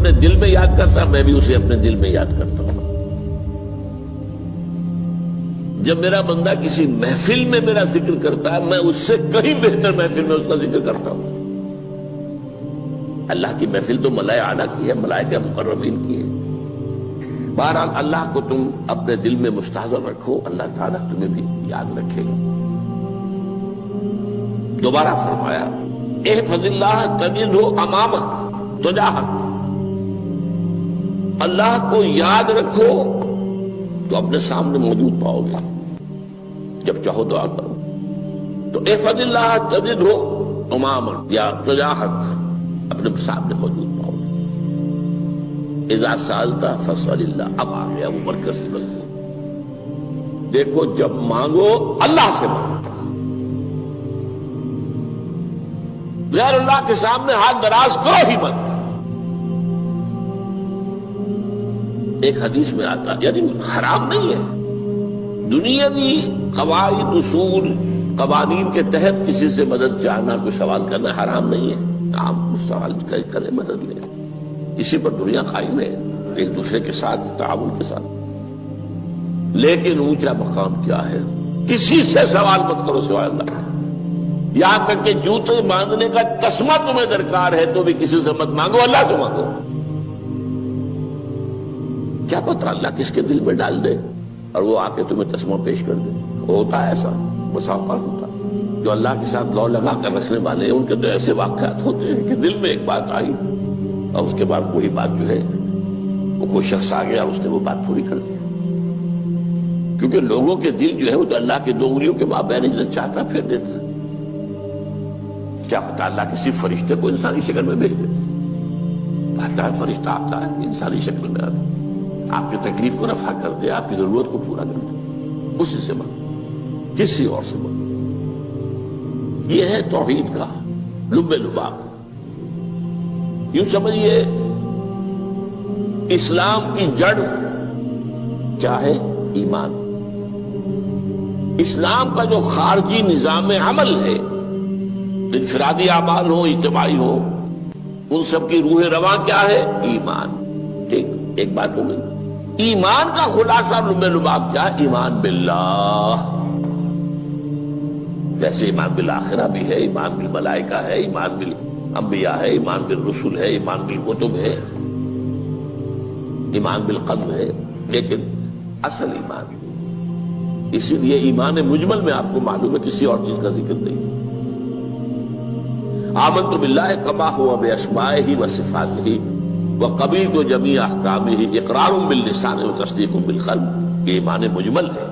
اپنے دل میں یاد کرتا ہے، میں بھی اسے اپنے دل میں یاد کرتا ہوں۔ جب میرا بندہ کسی محفل میں میرا ذکر کرتا ہے، میں اس سے کہیں بہتر محفل میں اس کا ذکر کرتا ہوں۔ اللہ کی محفل تو ملائے اعلیٰ کی ہے، ملائکہ مقربین کی ہے۔ بہرحال اللہ کو تم اپنے دل میں مستحضر رکھو، اللہ تعالیٰ تمہیں بھی یاد رکھے گا۔ دوبارہ فرمایا احفظ اللہ تجدہ امامک تجاہک، اللہ کو یاد رکھو تو اپنے سامنے موجود پاؤ گے، جب چاہو دعا کرو تو احفظ اللہ تجدہ امامک یا تجاہک، اپنے سامنے موجود پاؤ گے۔ اذا سألت فاسأل اللہ، اب آ گیا وہ مرکزی مضمون۔ دیکھو جب مانگو اللہ سے مانگو، غیر اللہ کے سامنے ہاتھ دراز کرو ہی مت۔ ایک حدیث میں آتا یعنی حرام نہیں ہے، دنیاوی قواعد اصول قوانین کے تحت کسی سے مدد چاہنا، کوئی سوال کرنا حرام نہیں ہے۔ آپ سوال کریں، مدد لیں، اسی پر دنیا قائم ہے، ایک دوسرے کے ساتھ تعاون کے ساتھ۔ لیکن اونچا مقام کیا ہے؟ کسی سے سوال مت کرو سوائے اللہ کا۔ یہاں تک کہ جوتے باندھنے کا تسمہ تمہیں درکار ہے تو بھی کسی سے مت مانگو، اللہ سے مانگو۔ کیا پتہ اللہ کس کے دل میں ڈال دے اور وہ آ کے تمہیں تسمہ پیش کر دے۔ ہوتا ہے ایسا، بسا اوقات ہوتا ہے۔ جو اللہ کے ساتھ لو لگا کر رکھنے والے ہیں ان کے تو ایسے واقعات ہوتے ہیں کہ دل میں ایک بات آئی اور اس کے بعد وہی بات جو ہے وہ کوئی شخص آ گیا اور اس نے وہ بات پوری کر دی۔ کیونکہ لوگوں کے دل جو ہے وہ تو اللہ کے دو انگلیوں کے مابین جو چاہتا پھر دیتا ہے۔ کیا پتہ اللہ کسی فرشتے کو انسانی شکل میں بھیج دے، آتا ہے فرشتہ، آتا ہے انسانی شکل میں، آتا ہے آپ کی تکلیف کو رفع کر دے، آپ کی ضرورت کو پورا کر دے، اسی سے مانگو، کسی اور سے مانگو۔ یہ ہے توحید کا لب لباب۔ یوں سمجھیے اسلام کی جڑ کیا ہے؟ ایمان۔ اسلام کا جو خارجی نظام عمل ہے، انفرادی اعمال ہو اجتماعی ہو، ان سب کی روح رواں کیا ہے؟ ایمان۔ ٹھیک، ایک بات ہو گئی۔ ایمان کا خلاصہ لب لباب کیا ہے؟ ایمان باللہ۔ جیسے ایمان بالآخرہ بھی ہے، ایمان بالملائکہ ہے، ایمان بالانبیاء ہے، ایمان بالرسل ہے، ایمان بالکتب ہے، ایمان بالقلب ہے، لیکن اصل ایمان، اسی لیے ایمان مجمل میں آپ کو معلوم ہے کسی اور چیز کا ذکر نہیں۔ آمنت باللہ کما ہوا باسمائہ وصفاتہ وقبلت جمیع احکامہ اقرار باللسان وتصدیق بالقلب، یہ ایمان مجمل ہے۔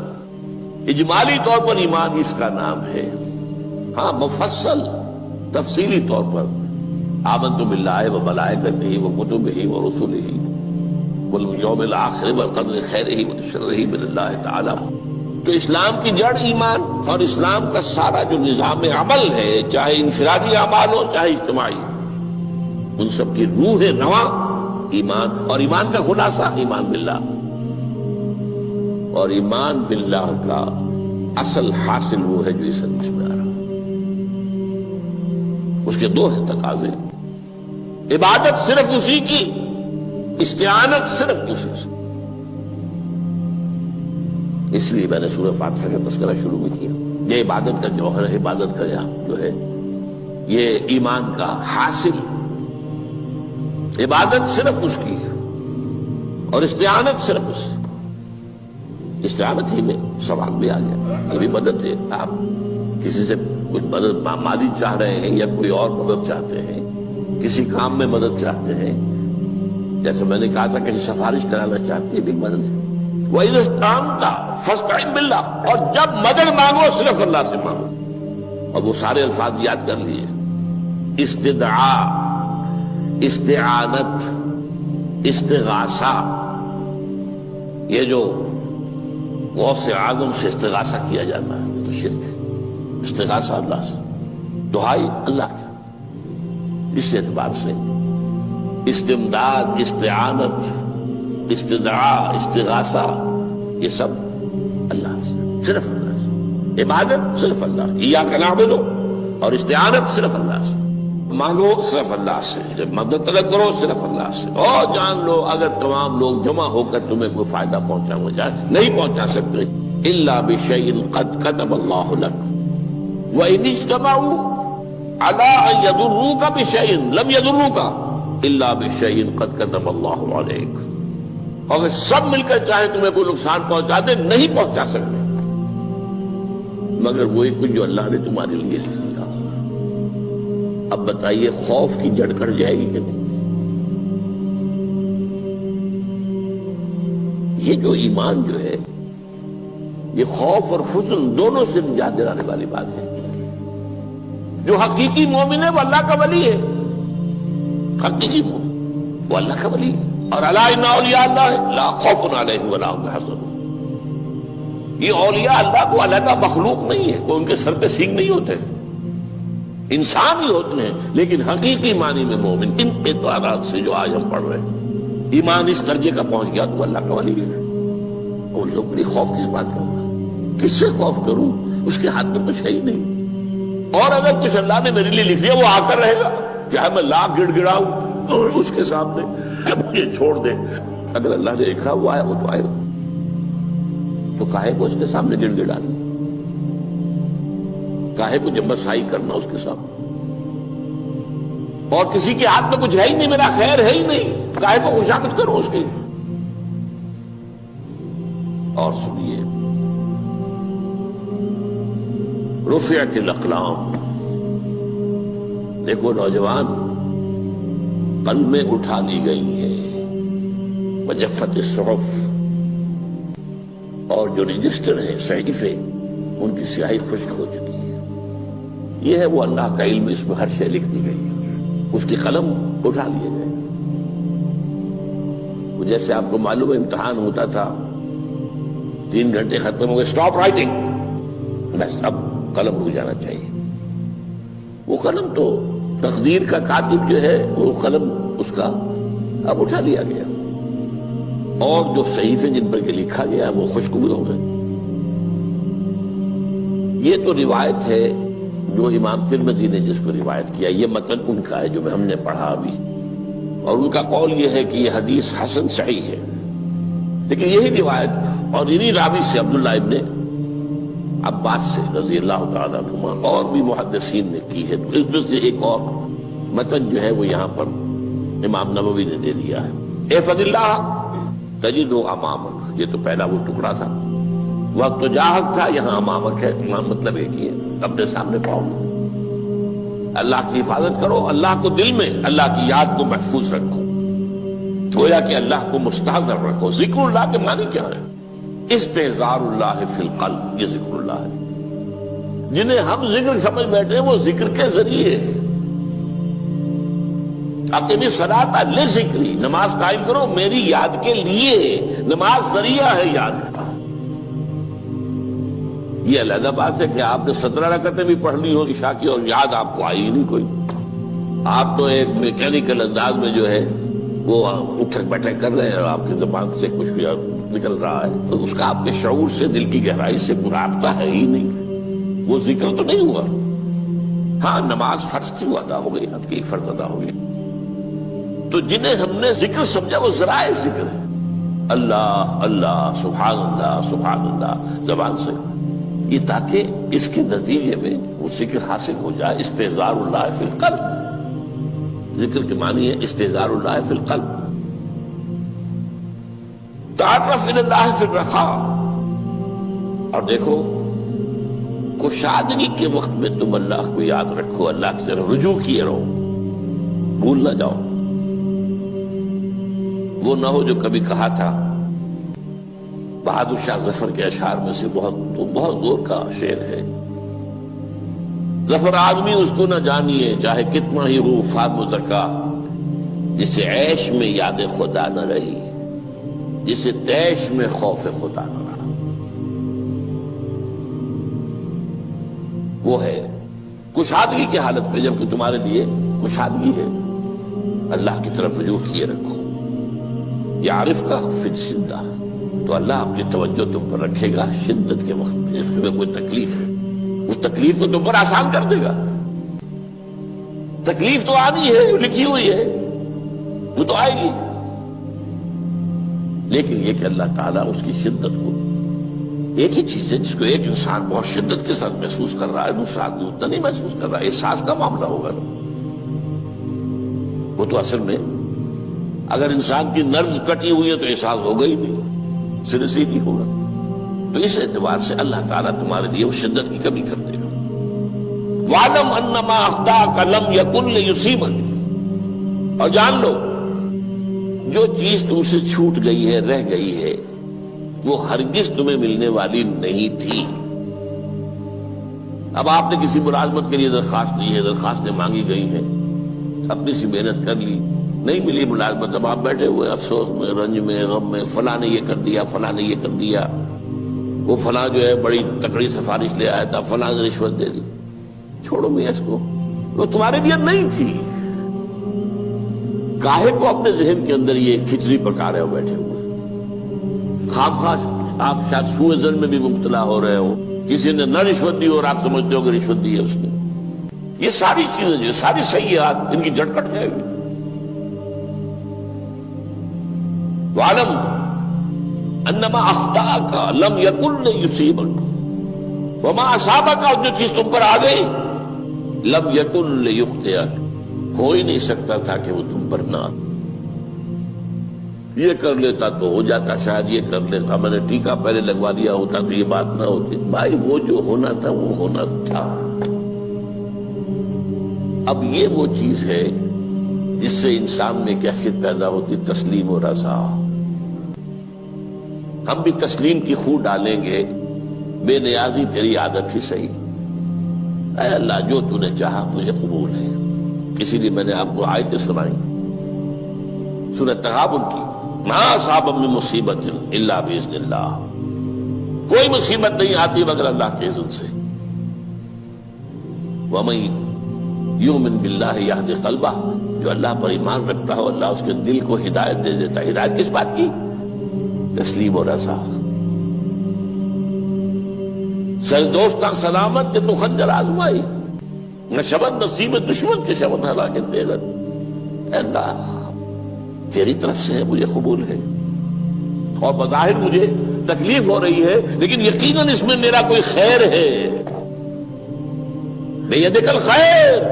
اجمالی طور پر ایمان اس کا نام ہے، ہاں مفصل تفصیلی طور پر آمنت باللہ وملائکتہ وکتبہ ورسلہ والیوم الآخر والقدر خیرہ وشرہ من اللہ تعالی۔ تو اسلام کی جڑ ایمان، اور اسلام کا سارا جو نظام عمل ہے، چاہے انفرادی اعمال ہو چاہے اجتماعی، ان سب کی روح رواں ایمان، اور ایمان کا خلاصہ ایمان باللہ۔ اور ایمان باللہ کا اصل حاصل وہ ہے جو اس حدیث میں آ رہا، اس کے دو ہیں تقاضے، عبادت صرف اسی کی، استعانت صرف اسی سے۔ اس لیے میں نے سورہ فاتحہ کا تذکرہ شروع میں کیا۔ یہ عبادت کا جوہر ہے، عبادت کا جو ہے یہ ایمان کا حاصل، عبادت صرف اس کی ہے اور استعانت صرف اس سے۔ استعانت ہی میں سوال بھی آ گیا، یہ بھی مدد ہے۔ آپ کسی سے کچھ مدد مالی چاہ رہے ہیں یا کوئی اور مدد چاہتے ہیں، کسی کام میں مدد چاہتے ہیں، جیسے میں نے کہا تھا کہ سفارش کرانا چاہتے ہیں، یہ بھی مدد ہے۔ وَإِذَا اسْتَعَنْتَ فَاسْتَعِنْ بِاللَّهِ، اور جب مدد مانگو صرف اللہ سے مانگو۔ اور وہ سارے الفاظ یاد کر لیے، استدعاء، استعانت، استغاثہ، یہ جو غوث اعظم سے استغاثہ کیا جاتا ہے تو شرک ہے۔ استغاثہ اللہ سے، دعائی اللہ کی، اس اعتبار سے استمداد، استعانت، استدعاء، استغاثہ، یہ سب اللہ سے، صرف اللہ سے۔ عبادت صرف اللہ، ایاک نعبد، اور استعانت صرف اللہ سے۔ مانگو صرف اللہ سے، جب مدد طلب کرو صرف اللہ سے، اور جان لو اگر تمام لوگ جمع ہو کر تمہیں کوئی فائدہ پہنچاؤں گے نہیں پہنچا سکتے، الا بشیء قد کتب اللہ لک وان اجتمعوا علی ان یضروک بشیء لم یضروک الا بشیء قد کتب اللہ علیک، اگر سب مل کر چاہیں تمہیں کوئی نقصان پہنچا دے نہیں پہنچا سکتے مگر وہی کچھ جو اللہ نے تمہارے لیے لکھ دیا۔ اب بتائیے خوف کی جڑ کٹ جائے گی کہ نہیں؟ یہ جو ایمان جو ہے یہ خوف اور حزن دونوں سے نجات دلانے والی بات ہے۔ جو حقیقی مومن ہے وہ اللہ کا ولی ہے، حقیقی مومن وہ اللہ کا ولی ہے، اور الا ان اولیاء اللہ لا خوف علیہم ولا هم يحزنون۔ یہ اولیاء اللہ کو علیحدہ مخلوق نہیں ہے، کوئی ان کے سر پہ سینگ نہیں ہوتے، انسان ہی ہوتے ہیں، لیکن حقیقی معنی میں مومن ان اعتبارات سے جو آج ہم پڑھ رہے ہیں ایمان اس درجے کا پہنچ گیا تو اللہ کا ولی ہے۔ ان لوگوں کے لیے خوف کس بات کا ہوگا؟ کس سے خوف کروں؟ اس کے ہاتھ میں کچھ ہے ہی نہیں، اور اگر کچھ اللہ نے میرے لیے لکھ دیا وہ آ کر رہے گا، چاہے میں لاکھ گڑ گڑاؤں اس کے سامنے کہ مجھے چھوڑ دے، اگر اللہ نے لکھا وہ آیا وہ تو آئے گا، تو کاہے کو اس کے سامنے گڑ گڑانا، کاہے کو جبرسائی کرنا اس کے سامنے، اور کسی کے ہاتھ میں کچھ ہے ہی نہیں، میرا خیر ہے ہی نہیں، کاہے کو خوشامد کروں اس کی۔ اور سنیے، رفعت الاقلام، دیکھو نوجوان، قلمیں اٹھا لی گئی ہیں، وجفت الصحف، اور جو رجسٹر ہیں صحیفے ان کی سیاہی خشک ہو چکی ہے۔ یہ ہے وہ اللہ کا علم، اس میں ہر شے لکھ دی گئی ہے، اس کی قلم اٹھا لیے گئے۔ وہ جیسے آپ کو معلوم ہے امتحان ہوتا تھا، 3 گھنٹے ختم ہو گئے، اسٹاپ رائٹنگ، بس اب قلم رک جانا چاہیے۔ وہ قلم تو تقدیر کا کاتب جو ہے وہ قلم اس کا اب اٹھا لیا گیا، اور جو صحیفے جن پر یہ لکھا گیا وہ خشک ہوئے ہو گئے۔ یہ تو روایت ہے جو امام ترمذی نے جس کو روایت کیا، یہ متن ان کا ہے جو ہم نے پڑھا ابھی، اور ان کا قول یہ ہے کہ یہ حدیث حسن صحیح ہے، لیکن یہی روایت اور انہی راوی سے عبداللہ ابن عباس سے رضی اللہ تعالیٰ عنہما اور بھی محدثین نے کی ہے، اس میں سے ایک اور متن جو ہے وہ یہاں پر امام نووی نے دے دیا ہے۔ احفظ اللہ تجدہ امامک، یہ تو پہلا وہ ٹکڑا تھا، وقت تو جاہک تھا، یہاں امامک ہے، امام مطلب ایک ہی ہے، اپنے سامنے پاؤں گے۔ اللہ کی حفاظت کرو، اللہ کو دل میں، اللہ کی یاد کو محفوظ رکھو، گویا کہ اللہ کو مستحضر رکھو۔ ذکر اللہ کے معنی کیا ہے؟ استحضار اللہ فی القلب، یہ ذکر اللہ ہے۔ جنہیں ہم ذکر سمجھ بیٹھے ہیں وہ ذکر کے ذریعے ہے۔ اقیم الصلاۃ لذکری، نماز قائم کرو میری یاد کے لیے، نماز ذریعہ ہے یاد کا۔ یہ علیحدہ بات ہے کہ آپ نے 17 رکعتیں بھی پڑھ لی ہو عشاء کی اور یاد آپ کو آئی ہی نہیں کوئی، آپ تو ایک میکینیکل انداز میں جو ہے وہ اٹھک بیٹھک کر رہے ہیں اور آپ کی زبان سے کچھ بھی نکل رہا ہے، تو اس کا آپ کے شعور سے، دل کی گہرائی سے کوئی رابطہ ہے ہی نہیں، وہ ذکر تو نہیں ہوا۔ ہاں نماز فرض تھی وہ ادا ہو گئی، آپ کی ایک فرض ادا ہو گئی۔ تو جنہیں ہم نے ذکر سمجھا وہ ذرائع ذکر ہے، اللہ اللہ سبحان اللہ زبان سے، یہ تاکہ اس کے نتیجے میں وہ ذکر حاصل ہو جائے۔ استحضار اللہ فی القلب، ذکر کے معنی ہے استحضار اللہ فی القلب۔ تعرف الی اللہ فی الرخاء، اور دیکھو کشادگی کے وقت میں تم اللہ کو یاد رکھو، اللہ کی طرف رجوع کیے رہو، بھول نہ جاؤ۔ وہ نہ ہو جو کبھی کہا تھا، بہادر شاہ ظفر کے اشعار میں سے بہت زور کا شعر ہے، ظفر آدمی اس کو نہ جانیے چاہے کتنا ہی ہو فام و ذکا، جسے عیش میں یاد خدا نہ رہی، جسے تیش میں خوف خدا نہ رہا۔ وہ ہے کشادگی کی حالت میں، جبکہ تمہارے لیے کشادگی ہے، اللہ کی طرف رجوع کیے رکھو۔ یعرف کا فی الشدہ، تو اللہ اپنی توجہ تم پر رکھے گا شدت کے وقت میں، جب تمہیں کوئی تکلیف ہے اس تکلیف کو تم پر آسان کر دے گا۔ تکلیف تو آنی ہے، جو لکھی ہوئی ہے وہ تو آئے گی، لیکن یہ کہ اللہ تعالیٰ اس کی شدت کو، ایک ہی چیز ہے جس کو ایک انسان بہت شدت کے ساتھ محسوس کر رہا ہے، دوسرا آدمی اتنا نہیں محسوس کر رہا ہے، احساس کا معاملہ ہوگا نا۔ وہ تو اصل میں اگر انسان کی نرز کٹی ہوئی ہے تو احساس ہوگا ہی نہیں، سرے سے ہی نہیں ہوگا۔ تو اس اعتبار سے اللہ تعالیٰ تمہارے لیے وہ شدت کی کمی کر دے گا۔ وَاعْلَمْ أَنَّمَا أَخْطَأَكَ لَمْ يَكُنْ لِيُصِيبَكَ، اور جان لو جو چیز تم سے چھوٹ گئی ہے، رہ گئی ہے، وہ ہرگز تمہیں ملنے والی نہیں تھی۔ اب آپ نے کسی ملازمت کے لیے درخواست دی ہے، درخواستیں مانگی گئی ہیں، اپنی سی محنت کر لی، نہیں ملی ملازمت، اب آپ بیٹھے ہوئے افسوس میں، رنج میں، غم میں، فلاں نے یہ کر دیا، فلاں نے یہ کر دیا، وہ فلاں جو ہے بڑی تکڑی سفارش لے آیا تھا، فلاں نے رشوت دے دی۔ چھوڑو میاں اس کو، وہ تمہارے لیے نہیں تھی۔ کاہے کو اپنے ذہن کے اندر یہ کھچڑی پکا رہے ہو بیٹھے ہوئے؟ خواہ آپ شاید سوء ظن میں بھی مبتلا ہو رہے ہو، کسی نے نہ رشوت دی اور آپ سمجھتے ہو کہ رشوت دی ہے اس نے۔ یہ ساری چیزیں جو ساری سیئات، ان کی جھٹپٹ ہے۔ وَاعْلَمْ أَنَّمَا أَخْطَأَكَ لَمْ يَكُنْ لِيُصِيبَكَ وَمَا أَصَابَكَ، اور جو چیز تم پر آ گئی، لَمْ يَكُنْ لِيُخْطِئَكَ، ہو ہی نہیں سکتا تھا کہ وہ تم پر نہ۔ یہ کر لیتا تو ہو جاتا، شاید یہ کر لیتا، میں نے ٹیکا پہلے لگوا دیا ہوتا تو یہ بات نہ ہوتی۔ بھائی وہ جو ہونا تھا وہ ہونا تھا۔ اب یہ وہ چیز ہے جس سے انسان میں کیفیت پیدا ہوتی، تسلیم و رضا۔ ہم بھی تسلیم کی خو ڈالیں گے، بے نیازی تیری عادت ہی صحیح، اے اللہ جو تو نے چاہا مجھے قبول ہے۔ اسی لیے میں نے آپ کو آیتیں سنائی سورۃ تغابن کی، ما اصاب من مصیبت الا باذن اللہ، کوئی مصیبت نہیں آتی مگر اللہ کے اذن سے۔ وَمَن یؤمن باللہ یہد قلبہ، جو اللہ پر ایمان رکھتا ہو اللہ اس کے دل کو ہدایت دے دیتا ہے۔ ہدایت کس بات کی؟ تسلیم و رضا۔ سر دوستاں سلامت کہ تو خنجر آزمائی، نہ شبد نصیب دشمن کے شبد ہلاکے تیغت۔ اے اللہ تیری طرف سے ہے، مجھے قبول ہے، اور بظاہر مجھے تکلیف ہو رہی ہے لیکن یقیناً اس میں میرا کوئی خیر ہے۔ بیدک الخیر،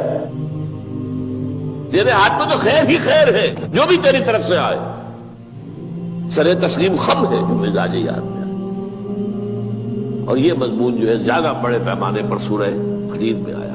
تیرے ہاتھ میں تو خیر ہی خیر ہے، جو بھی تیری طرف سے آئے۔ سر تسلیم خم ہے جو مزاج یاد میں آئے، اور یہ مضمون جو ہے زیادہ بڑے پیمانے پر سورہ حدید میں آیا۔